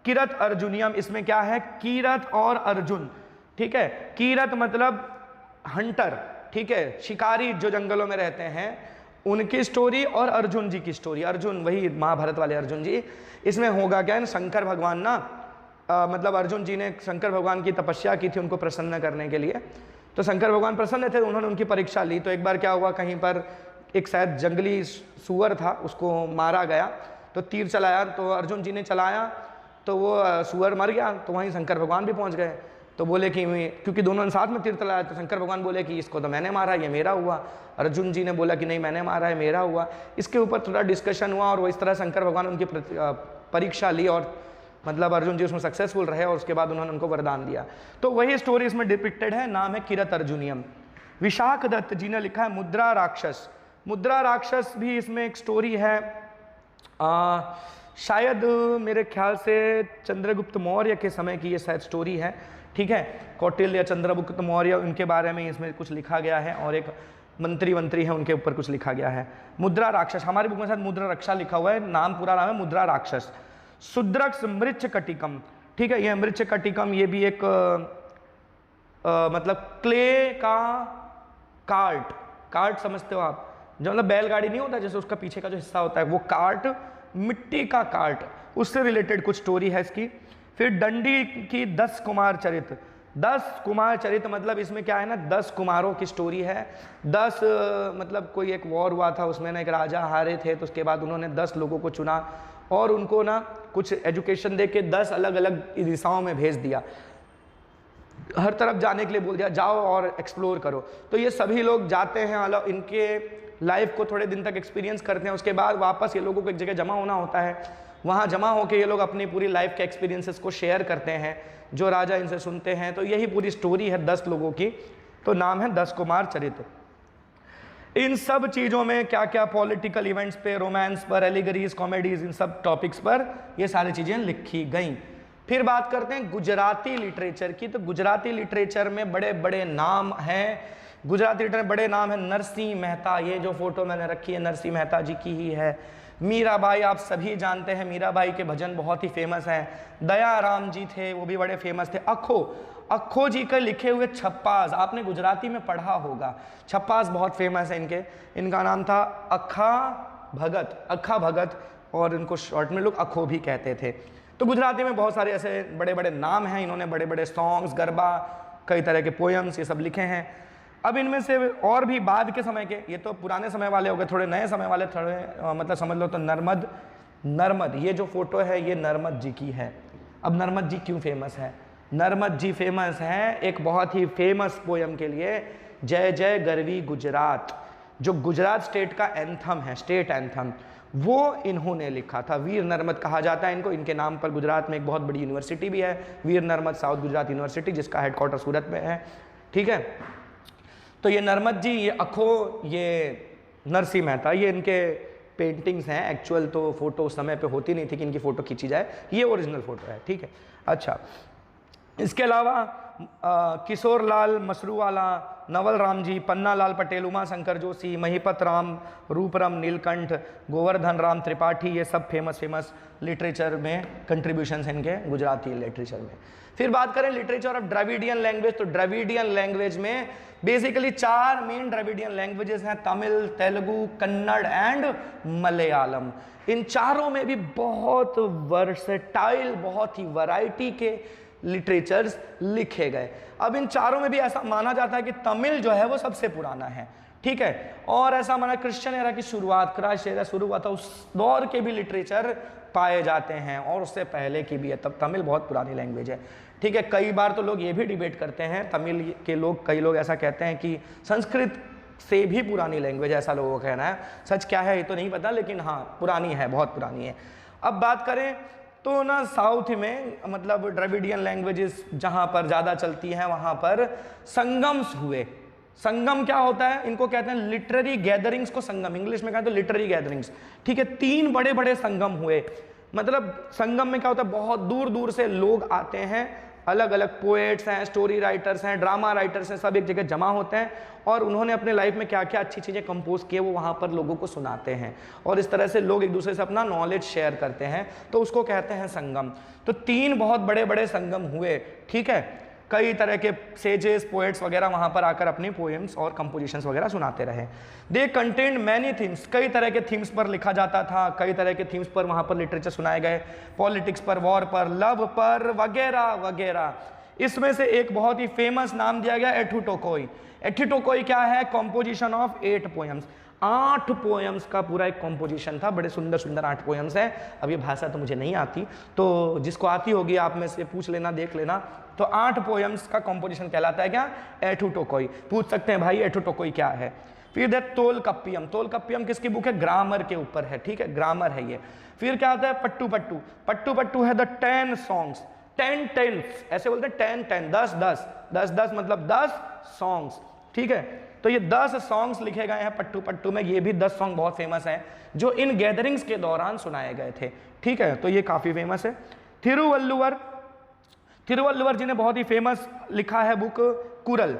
किरत अर्जुनियम, इसमें क्या है? कीरत और अर्जुन, ठीक है। कीरत मतलब हंटर, ठीक है, शिकारी जो जंगलों में रहते हैं, उनकी स्टोरी, और अर्जुन जी की स्टोरी। अर्जुन वही महाभारत वाले अर्जुन जी। इसमें होगा क्या है, शंकर भगवान ना मतलब अर्जुन जी ने शंकर भगवान की तपस्या की थी उनको प्रसन्न करने के लिए, तो शंकर भगवान प्रसन्न थे, उन्होंने उनकी परीक्षा ली। तो एक बार क्या हुआ, कहीं पर एक शायद जंगली सुअर था, उसको मारा गया, तो तीर चलाया, तो अर्जुन जी ने चलाया, तो वो सुअर मर गया। तो वहीं शंकर भगवान भी पहुंच गए, तो बोले कि क्योंकि दोनों ने साथ में तीर चलाया, तो शंकर भगवान बोले कि इसको तो मैंने मारा, ये मेरा हुआ। अर्जुन जी ने बोला कि नहीं मैंने मारा है, मेरा हुआ। इसके ऊपर थोड़ा डिस्कशन हुआ, और वो इस तरह शंकर भगवान उनकी परीक्षा ली, और मतलब अर्जुन जी उसमें सक्सेसफुल रहे, और उसके बाद उन्होंने उनको वरदान दिया। तो वही स्टोरी इसमें डिपिक्टेड है, नाम है किरत अर्जुनियम। विशाख दत्त जी ने लिखा है मुद्रा राक्षस। मुद्रा राक्षस भी इसमें एक स्टोरी है, शायद मेरे ख्याल से चंद्रगुप्त मौर्य के समय की ये शायद स्टोरी है, ठीक है। कौटिल्य, चंद्रगुप्त मौर्य, उनके बारे में इसमें कुछ लिखा गया है, और एक मंत्री है उनके ऊपर कुछ लिखा गया है। मुद्रा राक्षस, हमारी बुक में शायद मुद्रा रक्षा लिखा हुआ है, नाम पूरा नाम है मुद्रा राक्षस। शुद्रक्ष मृच्छ कटिकम, ठीक है। ये मृच्छ कटिकम ये भी एक मतलब क्ले का कार्ट समझते हो आप, जो मतलब बैलगाड़ी नहीं होता जैसे उसका पीछे का जो हिस्सा होता है वो कार्ट, मिट्टी का कार्ट, उससे रिलेटेड कुछ स्टोरी है इसकी। फिर दंडी की 10 कुमार चरित। 10 कुमार चरित मतलब इसमें क्या है ना, 10 कुमारों की स्टोरी है। 10 मतलब कोई एक वॉर हुआ था, उसमें ना एक राजा हारे थे, तो उसके बाद उन्होंने 10 लोगों को चुना और उनको ना कुछ एजुकेशन दे के 10 अलग अलग दिशाओं में भेज दिया, हर तरफ जाने के लिए बोल दिया, जाओ और एक्सप्लोर करो। तो ये सभी लोग जाते हैं, इनके लाइफ को थोड़े दिन तक एक्सपीरियंस करते हैं, उसके बाद वापस ये लोगों को एक जगह जमा होना होता है। वहाँ जमा होकर ये लोग अपनी पूरी लाइफ के एक्सपीरियंसेस को शेयर करते हैं, जो राजा इनसे सुनते हैं। तो यही पूरी स्टोरी है 10 लोगों की, तो नाम है 10 कुमार चरित्र। इन सब चीज़ों में क्या क्या, पॉलिटिकल इवेंट्स पे, रोमांस पर, एलिगरीज, कॉमेडीज, इन सब टॉपिक्स पर ये सारी चीज़ें लिखी गई। फिर बात करते हैं गुजराती लिटरेचर की। तो गुजराती लिटरेचर में बड़े बड़े नाम हैं, गुजराती लिटरेचर में बड़े नाम हैं। नरसिंह मेहता, ये जो फोटो मैंने रखी है नरसिंह मेहता जी की ही है। मीराबाई आप सभी जानते हैं, मीराबाई के भजन बहुत ही फेमस हैं। दयाराम जी थे, वो भी बड़े फेमस थे। अक्खो जी के लिखे हुए छप्पास, आपने गुजराती में पढ़ा होगा, छप्पास बहुत फेमस है इनके। इनका नाम था अक्खा भगत, और इनको शॉर्ट में लोग अक्खो भी कहते थे। तो गुजराती में बहुत सारे ऐसे बड़े बड़े नाम हैं, इन्होंने बड़े बड़े सॉन्ग्स, गरबा, कई तरह के पोएम्स, ये सब लिखे हैं। अब इनमें से और भी बाद के समय के, ये तो पुराने समय वाले हो गए, थोड़े नए समय वाले, थोड़े मतलब समझ लो तो नर्मद, ये जो फोटो है ये नर्मद जी की है। अब नर्मद जी क्यों फेमस है? नर्मद जी फेमस हैं एक बहुत ही फेमस पोयम के लिए, जय जय गरवी गुजरात, जो गुजरात स्टेट का एंथम है, स्टेट एंथम, वो इन्होंने लिखा था। वीर नर्मद कहा जाता है इनको। इनके नाम पर गुजरात में एक बहुत बड़ी यूनिवर्सिटी भी है, वीर नर्मद साउथ गुजरात यूनिवर्सिटी, जिसका हेडक्वार्टर सूरत में है। ठीक है, तो ये नर्मद जी, ये अखो, ये नरसिंह मेहता, ये इनके पेंटिंग्स हैं। एक्चुअल तो फोटो उस समय पे होती नहीं थी कि इनकी फ़ोटो खींची जाए, ये ओरिजिनल फ़ोटो है। ठीक है, अच्छा, इसके अलावा किशोर लाल मसरूवाला, नवल राम जी, पन्ना लाल पटेल, उमा शंकर जोशी, महिपत राम, रूपरम नीलकंठ, गोवर्धन राम त्रिपाठी, ये सब फेमस लिटरेचर में कंट्रीब्यूशंस हैं इनके गुजराती लिटरेचर में। फिर बात करें लिटरेचर ऑफ द्रविडियन लैंग्वेज, तो द्रविडियन लैंग्वेज में बेसिकली 4 मेन द्रविडियन लैंग्वेजेस हैं, तमिल, तेलुगु, कन्नड़ एंड मलयालम। इन चारों में भी बहुत वर्सेटाइल, बहुत ही वैरायटी के लिटरेचर्स लिखे गए। अब इन चारों में भी ऐसा माना जाता है कि तमिल जो है वो सबसे पुराना है। ठीक है, और ऐसा माना क्रिश्चियन एरा की शुरुआत, क्राइस्ट एरा शुरू हुआ था, उस दौर के भी लिटरेचर पाए जाते हैं, और उससे पहले की भी है। तब तमिल बहुत पुरानी लैंग्वेज है। ठीक है, कई बार तो लोग ये भी डिबेट करते हैं, तमिल के लोग, कई लोग ऐसा कहते हैं कि संस्कृत से भी पुरानी लैंग्वेज, ऐसा लोगों का कहना है। सच क्या है ये तो नहीं पता, लेकिन हाँ पुरानी है, बहुत पुरानी है। अब बात करें तो ना साउथ में, मतलब द्रविडियन लैंग्वेजेस जहाँ पर ज़्यादा चलती हैं वहाँ पर संगम्स हुए। संगम क्या होता है? इनको कहते हैं लिटरेरी गैदरिंग्स को संगम, इंग्लिश में कहते हैं लिटरेरी गैदरिंग्स। ठीक है, 3 बड़े बड़े संगम हुए। मतलब संगम में क्या होता है, बहुत दूर दूर से लोग आते हैं, अलग अलग पोएट्स हैं, स्टोरी राइटर्स हैं, ड्रामा राइटर्स हैं, सब एक जगह जमा होते हैं, और उन्होंने अपने लाइफ में क्या क्या अच्छी चीज़ें कंपोज किए वो वहाँ पर लोगों को सुनाते हैं, और इस तरह से लोग एक दूसरे से अपना नॉलेज शेयर करते हैं, तो उसको कहते हैं संगम। तो 3 बहुत बड़े बड़े संगम हुए। ठीक है, कई तरह के सेजेस, पोएट्स वगैरह वहाँ पर आकर अपनी पोएम्स और कंपोजिशंस वगैरह सुनाते रहे। दे कंटेन्ड मैनी थीम्स, कई तरह के थीम्स पर लिखा जाता था, कई तरह के थीम्स पर वहाँ पर लिटरेचर सुनाए गए, पॉलिटिक्स पर, वॉर पर, लव पर, वगैरह वगैरह। इसमें से एक बहुत ही फेमस नाम दिया गया एठुटोकोई। एठुटोकोई क्या है? कॉम्पोजिशन ऑफ 8 पोएम्स, 8 पोएम्स का पूरा एक कॉम्पोजिशन था। बड़े सुंदर सुंदर 8 पोएम्स हैं। अब ये भाषा तो मुझे नहीं आती, तो जिसको आती होगी आप में से पूछ लेना, देख लेना। तो 8 पोएम्स का कॉम्पोजिशन कहलाता है क्या? एठुटोकोई। पूछ सकते हैं भाई एठुटोकोई क्या है। फिर दे तोलकप्पियम, तोलकप्पियम किसकी बुक है? ग्रामर के ऊपर है। ठीक है, ग्रामर है ये। फिर क्या आता है? पट्टू पट्टू, पट्टू पट्टू है द 10 सॉन्ग्स, 10 टेंस, ऐसे बोलते हैं 10 10, 10 10 10 10 मतलब 10 सॉन्ग्स। ठीक है, तो ये 10 सॉन्ग्स लिखे गए हैं पट्टू पट्टू में। ये भी 10 सॉन्ग बहुत फेमस हैं जो इन गैदरिंग्स के दौरान सुनाए गए थे। ठीक है, तो ये काफी फेमस है। थिरुवल्लुवर जी ने बहुत ही फेमस लिखा है बुक कुरल,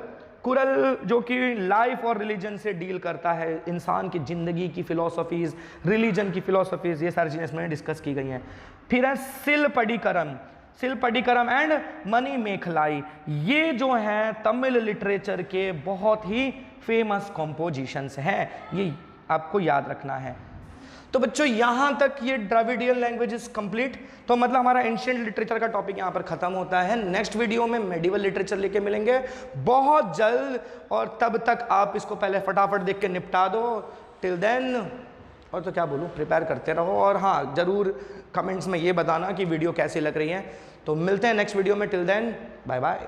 कुरल जो कि लाइफ और रिलीजन से डील करता है, इंसान की जिंदगी की फिलोसफीज, रिलीजन की फिलोसफीज, ये सारी चीजें इसमें डिस्कस की गई हैं। फिर है सिलपडिकरम, सिलपडिकरम एंड मनी मेखलाई, ये जो हैं तमिल लिटरेचर के बहुत ही फेमस कॉम्पोजिशंस हैं, ये आपको याद रखना है। तो बच्चों यहाँ तक ये द्रविडियन लैंग्वेजेस कंप्लीट। तो मतलब हमारा एंशिएंट लिटरेचर का टॉपिक यहाँ पर खत्म होता है। नेक्स्ट वीडियो में मेडिवल लिटरेचर लेके मिलेंगे बहुत जल्द, और तब तक आप इसको पहले फटाफट देख के निपटा दो। टिल देन, और तो क्या बोलूँ, प्रिपेयर करते रहो, और हाँ ज़रूर कमेंट्स में ये बताना कि वीडियो कैसी लग रही है। तो मिलते हैं नेक्स्ट वीडियो में। Till then bye bye.